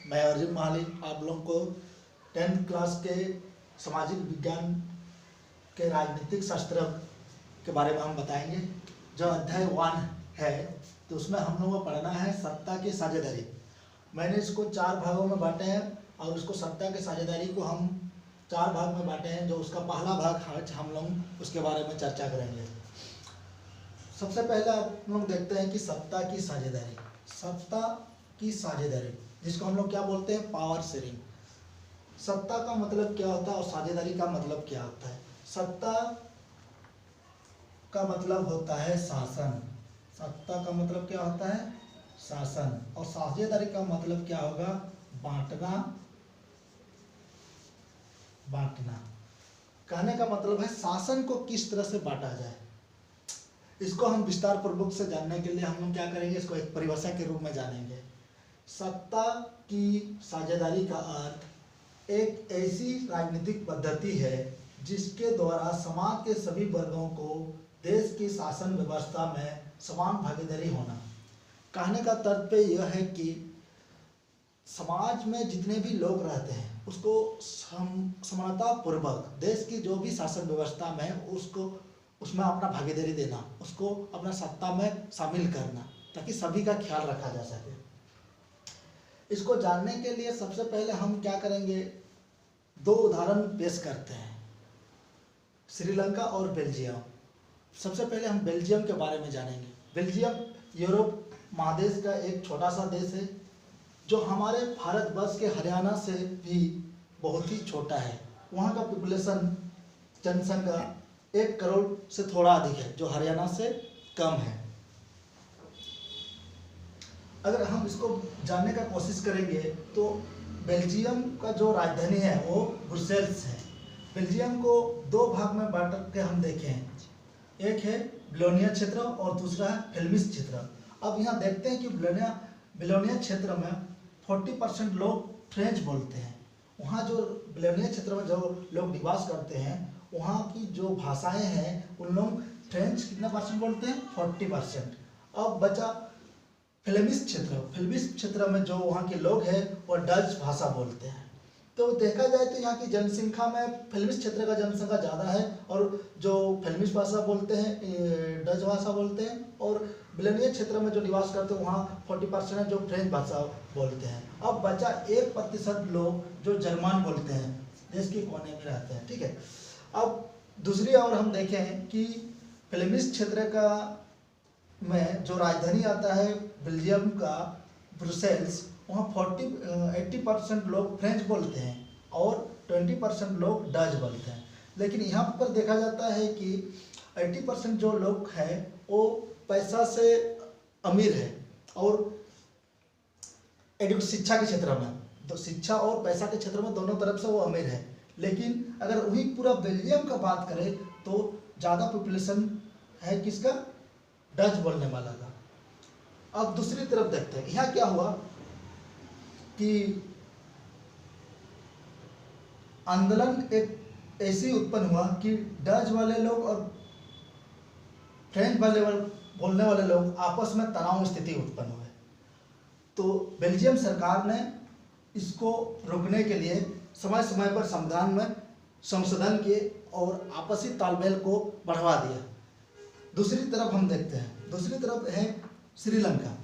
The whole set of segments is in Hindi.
मैं अर्जुन माली आप लोगों को 10th क्लास के सामाजिक विज्ञान के राजनीतिक शास्त्र के बारे में हम बताएंगे। जो अध्याय 1 है तो उसमें हम लोगों को पढ़ना है सत्ता की साझेदारी। मैंने इसको 4 भागों में बांटे हैं और उसको सत्ता की साझेदारी को हम 4 भाग में बांटे हैं। जो उसका पहला भाग आज हम लोग उसके बारे में चर्चा करेंगे। सबसे पहले आप लोग देखते हैं कि सत्ता की साझेदारी। सत्ता की साझेदारी जिसको हम लोग क्या बोलते हैं, पावर शेयरिंग। सत्ता का मतलब क्या होता है और साझेदारी का मतलब क्या होता है। सत्ता का मतलब होता है शासन। सत्ता का मतलब क्या होता है, शासन। और साझेदारी का मतलब क्या होगा, बांटना। बांटना कहने का मतलब है शासन को किस तरह से बांटा जाए। इसको हम विस्तार पूर्वक से जानने के लिए हम लोग क्या करेंगे, इसको एक परिभाषा के रूप में जानेंगे। सत्ता की साझेदारी का अर्थ एक ऐसी राजनीतिक पद्धति है जिसके द्वारा समाज के सभी वर्गों को देश की शासन व्यवस्था में समान भागीदारी होना। कहने का तात्पर्य यह है कि समाज में जितने भी लोग रहते हैं उसको समानता पूर्वक देश की जो भी शासन व्यवस्था में उसको उसमें अपना भागीदारी देना, उसको अपना सत्ता में शामिल करना ताकि सभी का ख्याल रखा जा सके। इसको जानने के लिए सबसे पहले हम क्या करेंगे, 2 उदाहरण पेश करते हैं, श्रीलंका और बेल्जियम। सबसे पहले हम बेल्जियम के बारे में जानेंगे। बेल्जियम यूरोप महादेश का एक छोटा सा देश है जो हमारे भारतवर्ष के हरियाणा से भी बहुत ही छोटा है। वहाँ का पॉपुलेशन, जनसंख्या 1 करोड़ से थोड़ा अधिक है, जो हरियाणा से कम है। अगर हम इसको जानने का कोशिश करेंगे तो बेल्जियम का जो राजधानी है वो ब्रुसेल्स है। बेल्जियम को 2 भाग में बांट के हम देखें, एक है बिलोनिया क्षेत्र और दूसरा है फ्लेमिश क्षेत्र। अब यहाँ देखते हैं कि बिलोनिया क्षेत्र में 40% लोग फ्रेंच बोलते हैं। वहाँ जो बिलोनिया क्षेत्र में जो लोग निवास करते हैं वहाँ की जो भाषाएं हैं उन लोग फ्रेंच कितना परसेंट बोलते हैं, 40%। अब बचा फ्लेमिश क्षेत्र। फ्लेमिश क्षेत्र में जो वहाँ के लोग हैं वो डच भाषा बोलते हैं। तो देखा जाए तो यहाँ की जनसंख्या में फ्लेमिश क्षेत्र का जनसंख्या ज़्यादा है और जो फ्लेमिश भाषा बोलते हैं, डच भाषा बोलते हैं, और बिलोनिया क्षेत्र में जो निवास करते हैं वहाँ 40% है जो फ्रेंच भाषा बोलते हैं। अब बचा 1% लोग जो जर्मन बोलते हैं, देश के कोने में रहते हैं। ठीक है। अब दूसरी ओर हम देखें कि फ्लेमिश क्षेत्र का में जो राजधानी आता है बेल्जियम का ब्रुसेल्स, वहाँ 80% लोग फ्रेंच बोलते हैं और 20% लोग डच बोलते हैं। लेकिन यहाँ पर देखा जाता है कि 80% जो लोग हैं वो पैसा से अमीर है और शिक्षा के क्षेत्र में, तो शिक्षा और पैसा के क्षेत्र में दोनों तरफ से वो अमीर है। लेकिन अगर वही पूरा बेल्जियम का बात करें तो ज़्यादा पॉपुलेशन है किसका, डच बोलने वाला का। अब दूसरी तरफ देखते हैं यहाँ क्या हुआ कि आंदोलन एक ऐसी उत्पन्न हुआ कि डच वाले लोग और फ्रेंच बोलने वाले लोग आपस में तनाव स्थिति उत्पन्न हुए। तो बेल्जियम सरकार ने इसको रोकने के लिए समय समय पर संविधान में संशोधन किए और आपसी तालमेल को बढ़ावा दिया। दूसरी तरफ हम देखते हैं, दूसरी तरफ है श्रीलंका।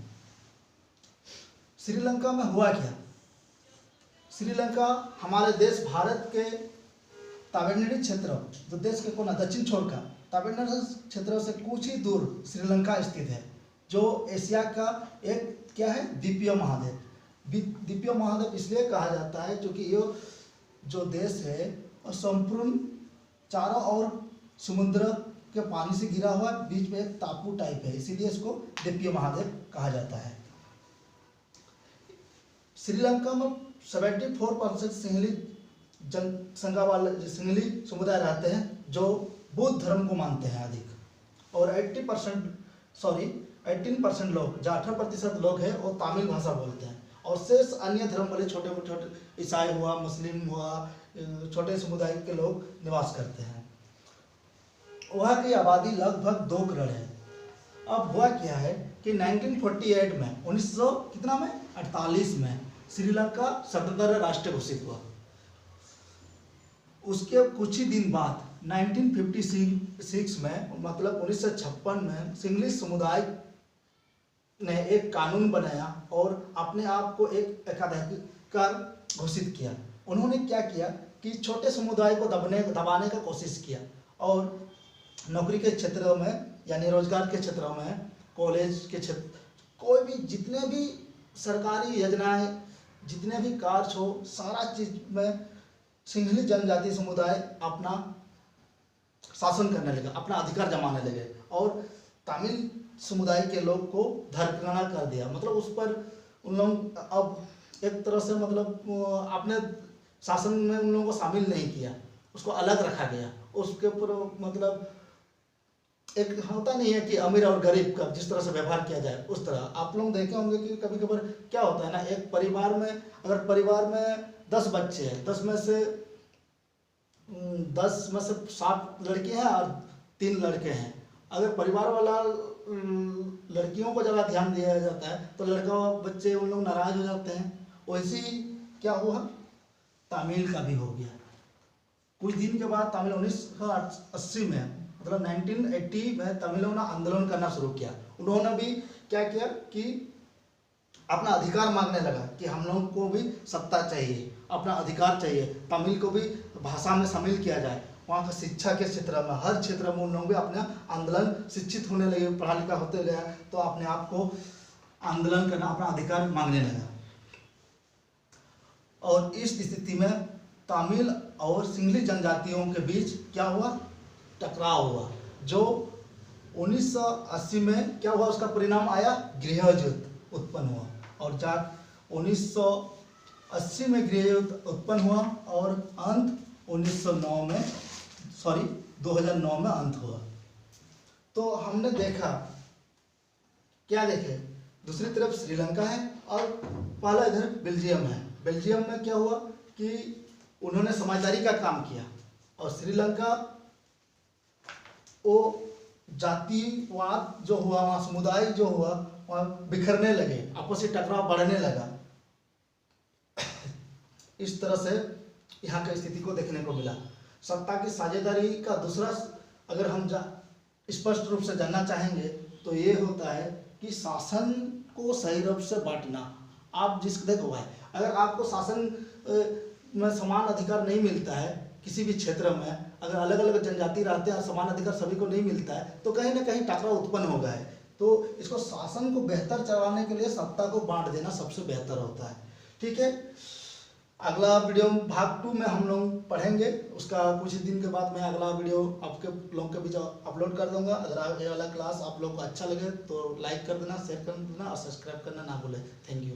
श्रीलंका में हुआ क्या, श्रीलंका हमारे देश भारत के तमिलनाडु क्षेत्र, जो देश के कोना दक्षिण छोर का तमिलनाडु क्षेत्र से कुछ ही दूर श्रीलंका स्थित है, जो एशिया का एक क्या है, द्वीपीय महाद्वीप। द्वीपीय महाद्वीप इसलिए कहा जाता है क्योंकि ये जो देश है और संपूर्ण चारों ओर समुद्र के पानी से घिरा हुआ, बीच में एक टापू टाइप है, इसीलिए इसको द्वीपीय महाद्वीप कहा जाता है। श्रीलंका में 74% सिंहली जनसंख्या वाले सिंहली समुदाय रहते हैं जो बौद्ध धर्म को मानते हैं अधिक, और 18% लोग, जो 18% लोग हैं वो तमिल भाषा बोलते हैं, और शेष अन्य धर्म वाले छोटे छोटे ईसाई हुआ, मुस्लिम हुआ, छोटे समुदाय के लोग निवास करते हैं। वहाँ की आबादी लगभग 2 करोड़ है। अब हुआ क्या है कि 1948 में 1948 में श्रीलंका स्वतंत्र राष्ट्र घोषित हुआ। उसके कुछ ही दिन बाद 1956 में मतलब 1956 में सिंहली समुदाय ने एक कानून बनाया और अपने आप को एक एकाधिकार घोषित किया। उन्होंने क्या किया कि छोटे समुदाय को दबाने का कोशिश किया और नौकरी के क्षेत्रों में यानी रोजगार के क्षेत्रों में, कॉलेज के क्षेत्र, कोई भी जितने भी सरकारी योजनाएं, जितने भी कार्य हो, सारा चीज में सिंहली जनजाति समुदाय अपना शासन करने लगा, अपना अधिकार जमाने लगे और तमिल समुदाय के लोग को धरकना कर दिया। मतलब उस पर उन लोग अब एक तरह से मतलब अपने शासन में उन लोगों को शामिल नहीं किया, उसको अलग रखा गया। उसके ऊपर मतलब एक होता नहीं है कि अमीर और गरीब का जिस तरह से व्यवहार किया जाए उस तरह। आप लोग देखे होंगे कि कभी कभार क्या होता है ना, एक परिवार में अगर परिवार में 10 बच्चे हैं, 10 में से 7 लड़के हैं और 3 लड़के हैं। अगर परिवार वाला लड़कियों को ज़्यादा ध्यान दिया जाता है तो लड़का बच्चे उन लोग नाराज हो जाते हैं। वैसे ही क्या हुआ, तमिल का भी हो गया। कुछ दिन के बाद तमिल 1980 में मतलब 1980 में तमिलों ने आंदोलन करना शुरू किया। उन्होंने भी क्या किया कि अपना अधिकार मांगने लगा कि हम लोगों को भी सत्ता चाहिए, अपना अधिकार चाहिए, तमिल को भी भाषा में शामिल किया जाए। वहाँ का शिक्षा के क्षेत्र में, हर क्षेत्र में उन लोग भी अपना आंदोलन, शिक्षित होने लगे, पढ़ा लिखा होते गया तो अपने आप को आंदोलन करना, अपना अधिकार मांगने लगा। और इस स्थिति में तमिल और सिंहली जनजातियों के बीच क्या हुआ, टकराव हुआ, जो 1980 में क्या हुआ, उसका परिणाम आया, गृह युद्ध उत्पन्न हुआ। और 1980 में गृह युद्ध उत्पन्न हुआ और अंत 2009 में अंत हुआ। तो हमने देखा, क्या देखे, दूसरी तरफ श्रीलंका है और पहला इधर बेल्जियम है। बेल्जियम में क्या हुआ कि उन्होंने समझदारी का काम किया और श्रीलंका वो जातिवाद जो हुआ, वहाँ समुदाय जो हुआ वहाँ बिखरने लगे, आपसी टकराव बढ़ने लगा। इस तरह से यहाँ की स्थिति को देखने को मिला। सत्ता की साझेदारी का दूसरा अगर हम स्पष्ट रूप से जानना चाहेंगे तो ये होता है कि शासन को सही रूप से बांटना। आप जिस देखो भाई, अगर आपको शासन में समान अधिकार नहीं मिलता है किसी भी क्षेत्र में, अगर अलग अलग जनजाति रहते हैं और समान अधिकार सभी को नहीं मिलता है तो कहीं ना कहीं टकराव उत्पन्न हो गया है। तो इसको शासन को बेहतर चलाने के लिए सत्ता को बांट देना सबसे बेहतर होता है। ठीक है, अगला वीडियो भाग 2 में हम लोग पढ़ेंगे, उसका कुछ दिन के बाद मैं अगला वीडियो आपके लोगों के बीच अपलोड कर दूंगा। अगर ये वाला क्लास आप लोग को अच्छा लगे तो लाइक कर देना, शेयर कर देना और सब्सक्राइब करना ना भूलें। Thank you.